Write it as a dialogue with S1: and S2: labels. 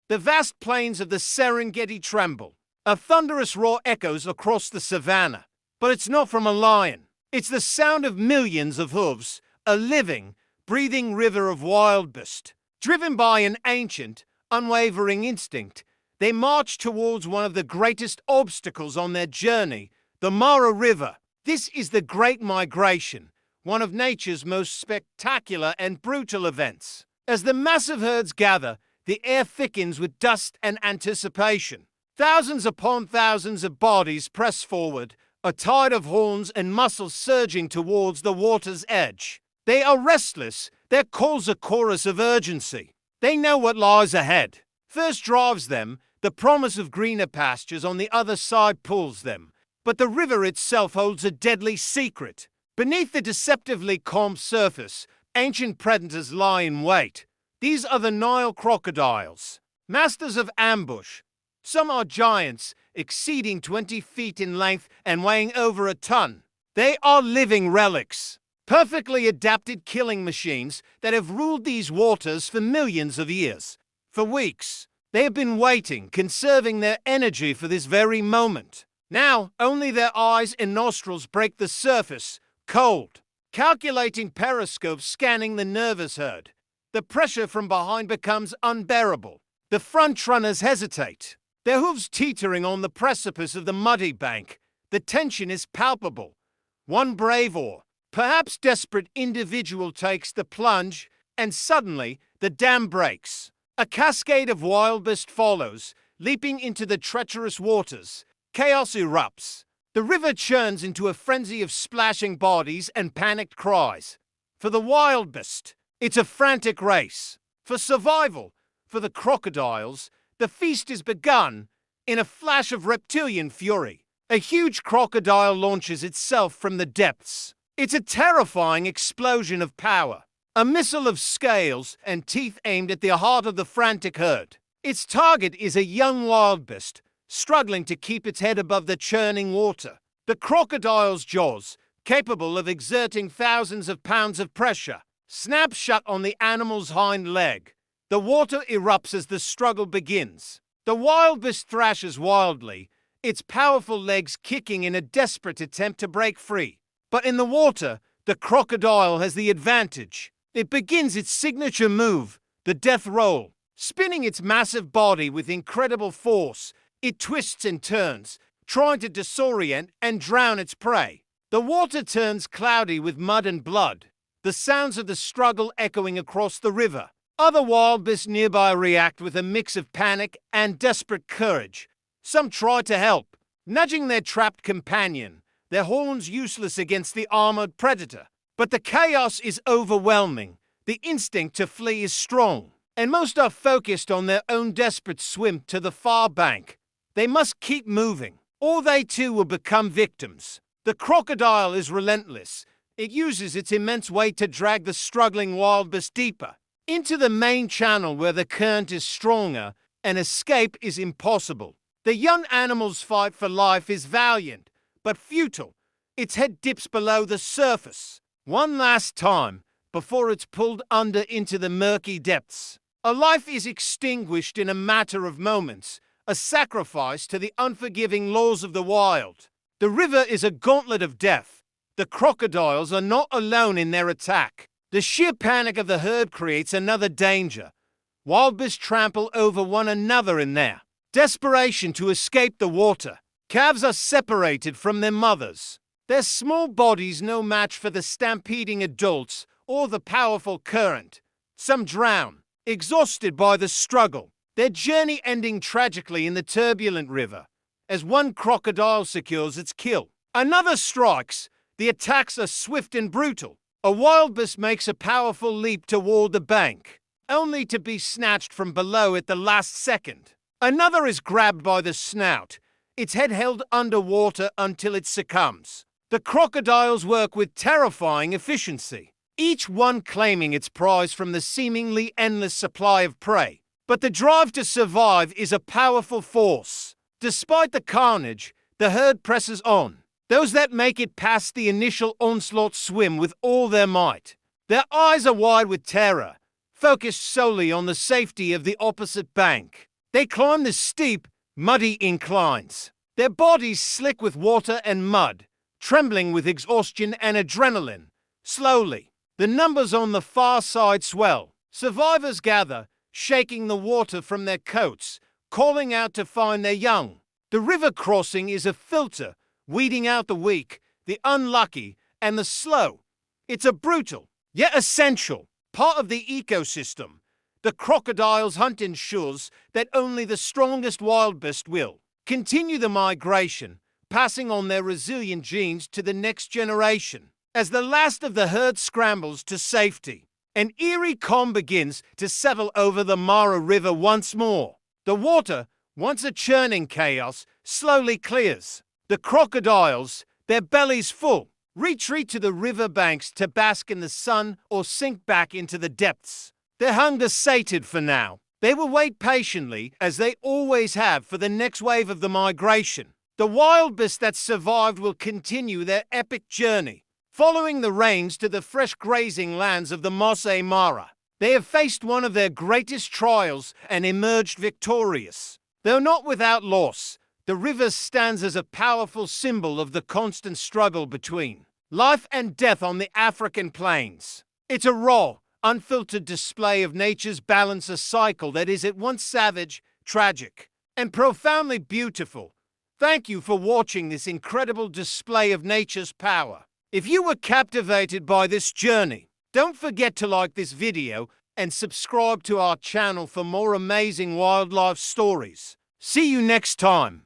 S1: The vast plains of the Serengeti tremble. A thunderous roar echoes across the savannah. But it's not from a lion. It's the sound of millions of hooves, a living, breathing river of wildebeest. Driven by an ancient, unwavering instinct, they march towards one of the greatest obstacles on their journey, the Mara River. This is the Great Migration, one of nature's most spectacular and brutal events. As the massive herds gather, the air thickens with dust and anticipation. Thousands upon thousands of bodies press forward, a tide of horns and muscles surging towards the water's edge. They are restless, their calls a chorus of urgency. They know what lies ahead. Thirst drives them, the promise of greener pastures on the other side pulls them. But the river itself holds a deadly secret. Beneath the deceptively calm surface, ancient predators lie in wait. These are the Nile crocodiles, masters of ambush. Some are giants, exceeding 20 feet in length and weighing over a ton. They are living relics, perfectly adapted killing machines that have ruled these waters for millions of years. For weeks, they have been waiting, conserving their energy for this very moment. Now, only their eyes and nostrils break the surface, cold. Calculating periscopes scanning the nervous herd. The pressure from behind becomes unbearable. The front runners hesitate, their hooves teetering on the precipice of the muddy bank. The tension is palpable. One brave or perhaps desperate individual takes the plunge, and suddenly the dam breaks. A cascade of wildebeest follows, leaping into the treacherous waters. Chaos erupts. The river churns into a frenzy of splashing bodies and panicked cries. For the wildebeest, it's a frantic race. For survival, for the crocodiles, the feast is begun. In a flash of reptilian fury, a huge crocodile launches itself from the depths. It's a terrifying explosion of power. A missile of scales and teeth aimed at the heart of the frantic herd. Its target is a young wildebeest, struggling to keep its head above the churning water. The crocodile's jaws, capable of exerting thousands of pounds of pressure, snap shut on the animal's hind leg. The water erupts as the struggle begins. The wildebeest thrashes wildly, its powerful legs kicking in a desperate attempt to break free. But in the water, the crocodile has the advantage. It begins its signature move, the death roll. Spinning its massive body with incredible force, it twists and turns, trying to disorient and drown its prey. The water turns cloudy with mud and blood, the sounds of the struggle echoing across the river. Other wildebeest nearby react with a mix of panic and desperate courage. Some try to help, nudging their trapped companion, their horns useless against the armored predator. But the chaos is overwhelming. The instinct to flee is strong, and most are focused on their own desperate swim to the far bank. They must keep moving, or they too will become victims. The crocodile is relentless. It uses its immense weight to drag the struggling wildebeest deeper into the main channel where the current is stronger and escape is impossible. The young animal's fight for life is valiant, but futile. Its head dips below the surface one last time before it's pulled under into the murky depths. A life is extinguished in a matter of moments, a sacrifice to the unforgiving laws of the wild. The river is a gauntlet of death. The crocodiles are not alone in their attack. The sheer panic of the herd creates another danger. Wildebeest trample over one another in their desperation to escape the water. Calves are separated from their mothers. Their small bodies no match for the stampeding adults or the powerful current. Some drown, exhausted by the struggle, their journey ending tragically in the turbulent river. As one crocodile secures its kill, another strikes. The attacks are swift and brutal. A wildebeest makes a powerful leap toward the bank, only to be snatched from below at the last second. Another is grabbed by the snout, its head held underwater until it succumbs. The crocodiles work with terrifying efficiency, each one claiming its prize from the seemingly endless supply of prey. But the drive to survive is a powerful force. Despite the carnage, the herd presses on. Those that make it past the initial onslaught swim with all their might. Their eyes are wide with terror, focused solely on the safety of the opposite bank. They climb the steep, muddy inclines, their bodies slick with water and mud, trembling with exhaustion and adrenaline. Slowly, the numbers on the far side swell. Survivors gather, shaking the water from their coats, calling out to find their young. The river crossing is a filter, weeding out the weak, the unlucky, and the slow. It's a brutal, yet essential, part of the ecosystem. The crocodiles hunt ensures that only the strongest wildebeest will continue the migration, passing on their resilient genes to the next generation. As the last of the herd scrambles to safety, an eerie calm begins to settle over the Mara River once more. The water, once a churning chaos, slowly clears. The crocodiles, their bellies full, retreat to the river banks to bask in the sun or sink back into the depths. Their hunger sated for now. They will wait patiently, as they always have, for the next wave of the migration. The wildebeest that survived will continue their epic journey, following the rains to the fresh grazing lands of the Masai Mara. They have faced one of their greatest trials and emerged victorious. Though not without loss, the river stands as a powerful symbol of the constant struggle between life and death on the African plains. It's a raw, unfiltered display of nature's balance, a cycle that is at once savage, tragic, and profoundly beautiful. Thank you for watching this incredible display of nature's power. If you were captivated by this journey, don't forget to like this video and subscribe to our channel for more amazing wildlife stories. See you next time.